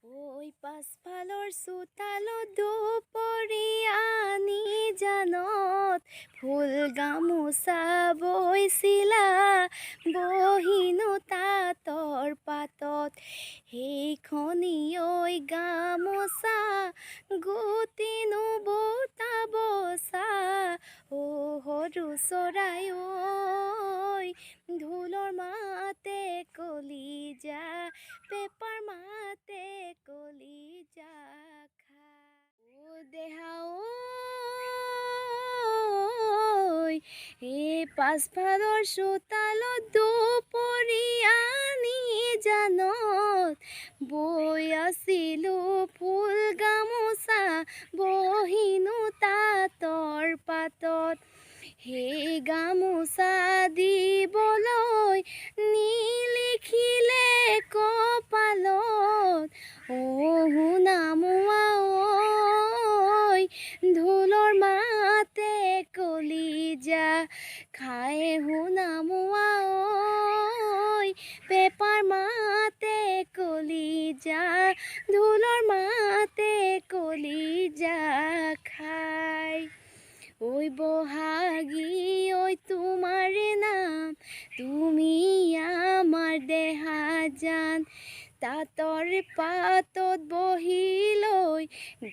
ঐ পাছফালৰ চোতালত দুপৰীয়ানি জানত ফুল গামোচা বৈছিলা বহিনো তাঁতৰ পাতত সেইখনি ঐ গামোচা গুটিনো বৌতা বচা অ সৰু চৰাই ঐ ঢোলৰ মাতে কলিজা পেপাৰ মাতে কলিজা খায় ও দেহা ঐ এই পাছফালৰ চোতালত দুপৰীয়ানি জানত বৈ আছিলো ফুল গামোচা বহিনো তাঁতৰ পাতত সেই গামোচা দিবলৈ নিলিখিলে কপালত অ সোণামুৱা ঐ ঢোলৰ মাতে কলিজা খাই সোণামুৱা ঐ পেপাৰ মাতে কলিজা ঢোলৰ মাতে কলিজা খাই ঐ বহাগী ঐ তোমাৰে নাম তুমি আমাৰ দেহা জান তাঁতৰ পাতত বহি লৈ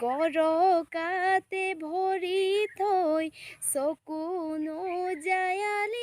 গৰকাতে ভৰি থৈ চকু নোজায়ালি